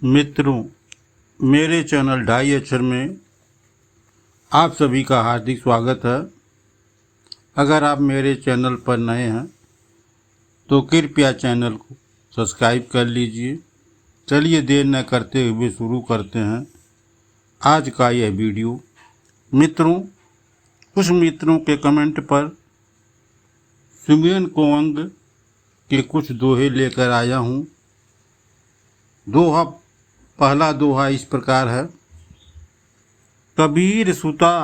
मित्रों, मेरे चैनल ढाई अक्षर में आप सभी का हार्दिक स्वागत है। अगर आप मेरे चैनल पर नए हैं तो कृपया चैनल को सब्सक्राइब कर लीजिए। चलिए देर न करते हुए शुरू करते हैं आज का यह वीडियो। मित्रों, कुछ मित्रों के कमेंट पर सुमियन कोवंग के कुछ दोहे लेकर आया हूँ। पहला दोहा इस प्रकार है। कबीर सुता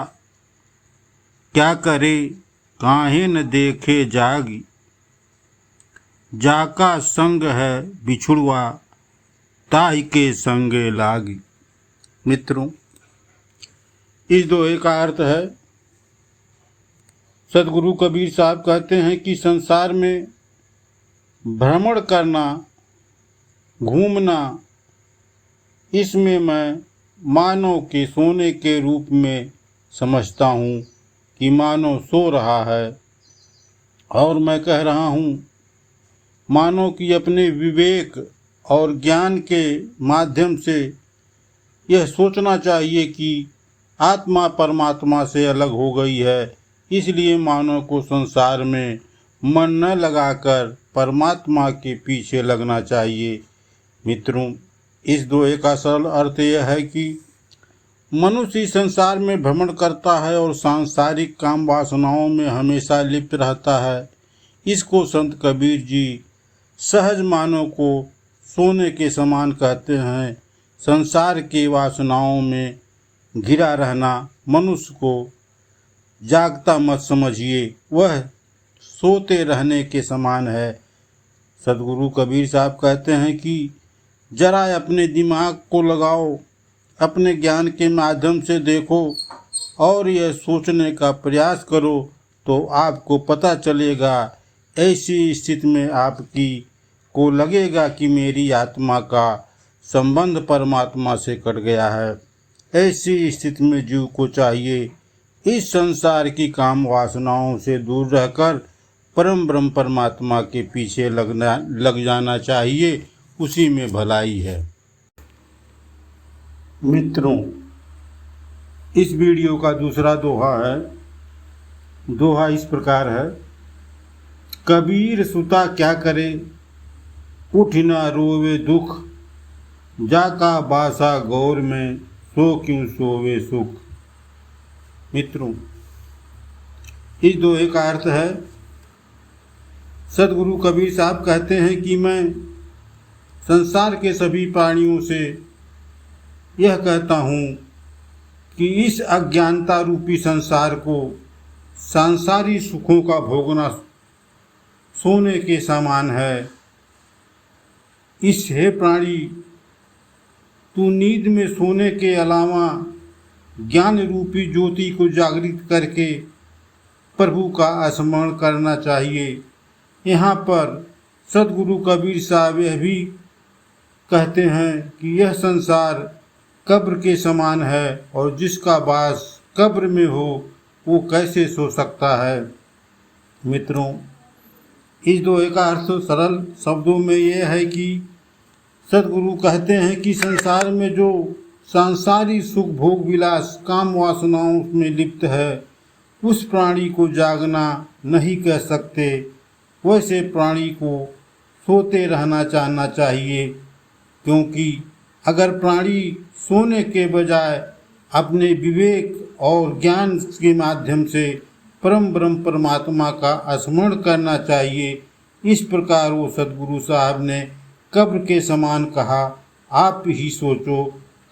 क्या करे काहे न देखे जागी, जाका संग है बिछुड़वा ताई के संगे लागी। मित्रों, इस दोहे का अर्थ है, सदगुरु कबीर साहब कहते हैं कि संसार में भ्रमण करना, घूमना, इसमें मैं मानव के सोने के रूप में समझता हूँ कि मानव सो रहा है और मैं कह रहा हूँ मानव की अपने विवेक और ज्ञान के माध्यम से यह सोचना चाहिए कि आत्मा परमात्मा से अलग हो गई है। इसलिए मानव को संसार में मन न लगाकर परमात्मा के पीछे लगना चाहिए। मित्रों, इस दोहे का सरल अर्थ यह है कि मनुष्य इस संसार में भ्रमण करता है और सांसारिक काम वासनाओं में हमेशा लिप्त रहता है। इसको संत कबीर जी सहज मानव को सोने के समान कहते हैं। संसार के वासनाओं में घिरा रहना मनुष्य को जागता मत समझिए, वह सोते रहने के समान है। सदगुरु कबीर साहब कहते हैं कि जरा अपने दिमाग को लगाओ, अपने ज्ञान के माध्यम से देखो और यह सोचने का प्रयास करो तो आपको पता चलेगा। ऐसी स्थिति में आपकी को लगेगा कि मेरी आत्मा का संबंध परमात्मा से कट गया है। ऐसी स्थिति में जीव को चाहिए इस संसार की काम वासनाओं से दूर रहकर परम ब्रह्म परमात्मा के पीछे लग जाना चाहिए। उसी में भलाई है। मित्रों, इस वीडियो का दूसरा दोहा है। दोहा इस प्रकार है। कबीर सुता क्या करे उठ न रोवे दुख, जाका बासा गौर में सो क्यों सोवे सुख। मित्रों, इस दोहे का अर्थ है, सदगुरु कबीर साहब कहते हैं कि मैं संसार के सभी प्राणियों से यह कहता हूँ कि इस अज्ञानता रूपी संसार को सांसारिक सुखों का भोगना सोने के समान है। इस हे प्राणी, तू नींद में सोने के अलावा ज्ञान रूपी ज्योति को जागृत करके प्रभु का स्मरण करना चाहिए। यहाँ पर सदगुरु कबीर साहब यह भी कहते हैं कि यह संसार कब्र के समान है और जिसका वास कब्र में हो वो कैसे सो सकता है। मित्रों, इस दोहे का अर्थ सरल शब्दों में यह है कि सदगुरु कहते हैं कि संसार में जो सांसारिक सुख भोग विलास काम वासनाओं में लिप्त है उस प्राणी को जागना नहीं कह सकते। वैसे प्राणी को सोते रहना चाहना चाहिए, क्योंकि अगर प्राणी सोने के बजाय अपने विवेक और ज्ञान के माध्यम से परम ब्रह्म परमात्मा का स्मरण करना चाहिए। इस प्रकार वो सदगुरु साहब ने कब्र के समान कहा। आप ही सोचो,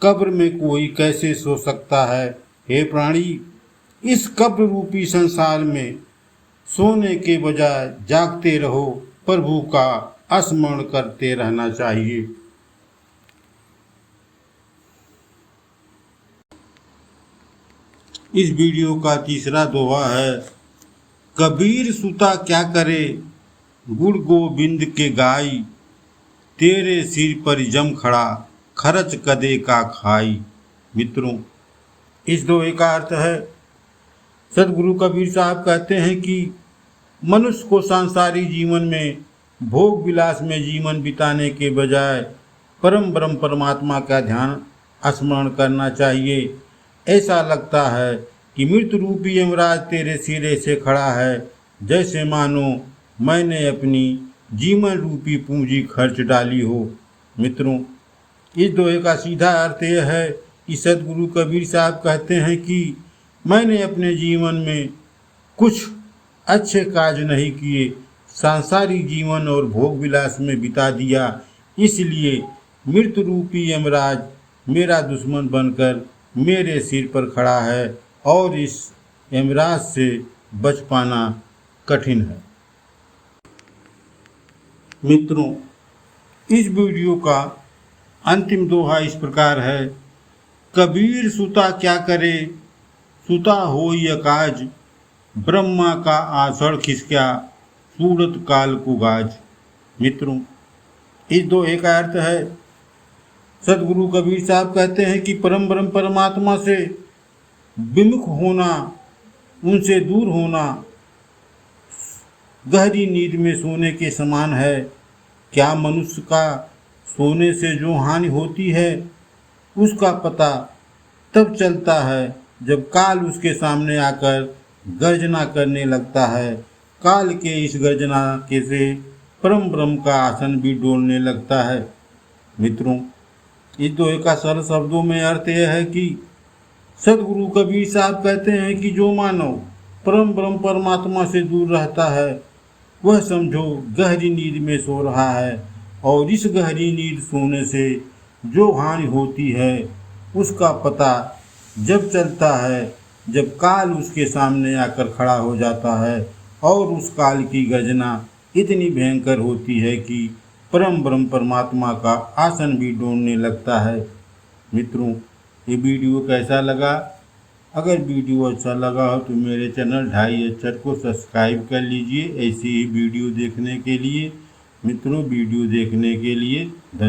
कब्र में कोई कैसे सो सकता है। हे प्राणी, इस कब्र रूपी संसार में सोने के बजाय जागते रहो, प्रभु का स्मरण करते रहना चाहिए। इस वीडियो का तीसरा दोहा है। कबीर सुता क्या करे गुड़ गोविंद के गाई, तेरे सिर पर जम खड़ा खरच कदे का खाई। मित्रों, इस दोहे का अर्थ है, सदगुरु कबीर साहब कहते हैं कि मनुष्य को सांसारिक जीवन में भोग विलास में जीवन बिताने के बजाय परम ब्रह्म परमात्मा का ध्यान स्मरण करना चाहिए। ऐसा लगता है कि मृत्यु रूपी यमराज तेरे सिरे से खड़ा है, जैसे मानो मैंने अपनी जीवन रूपी पूंजी खर्च डाली हो। मित्रों, इस दोहे का सीधा अर्थ यह है कि सदगुरु कबीर साहब कहते हैं कि मैंने अपने जीवन में कुछ अच्छे कार्य नहीं किए, सांसारिक जीवन और भोग विलास में बिता दिया, इसलिए मृत्यु रूपी यमराज मेरा दुश्मन बनकर मेरे सिर पर खड़ा है और इस यमराज से बच पाना कठिन है। मित्रों, इस वीडियो का अंतिम दोहा इस प्रकार है। कबीर सुता क्या करे, सुता होई अकाज, ब्रह्मा का आषाढ़ खिसक्या, सूरत काल को गाज। मित्रों, इस दोहे का अर्थ है, सदगुरु कबीर साहब कहते हैं कि परम ब्रह्म परमात्मा से विमुख होना, उनसे दूर होना गहरी नींद में सोने के समान है। क्या मनुष्य का सोने से जो हानि होती है उसका पता तब चलता है जब काल उसके सामने आकर गर्जना करने लगता है। काल के इस गर्जना के से परम ब्रह्म का आसन भी डोलने लगता है। मित्रों, इस दोहे का सरल शब्दों में अर्थ यह है कि सदगुरु कबीर साहब कहते हैं कि जो मानव परम ब्रह्म परमात्मा से दूर रहता है वह समझो गहरी नींद में सो रहा है, और इस गहरी नींद सोने से जो हानि होती है उसका पता जब चलता है जब काल उसके सामने आकर खड़ा हो जाता है, और उस काल की गर्जना इतनी भयंकर होती है कि परम ब्रह्म परमात्मा का आसन भी डोलने लगता है। मित्रों, ये वीडियो कैसा लगा? अगर वीडियो अच्छा लगा हो तो मेरे चैनल ढाई अक्षर को सब्सक्राइब कर लीजिए ऐसी ही वीडियो देखने के लिए। मित्रों, वीडियो देखने के लिए धन्यवाद।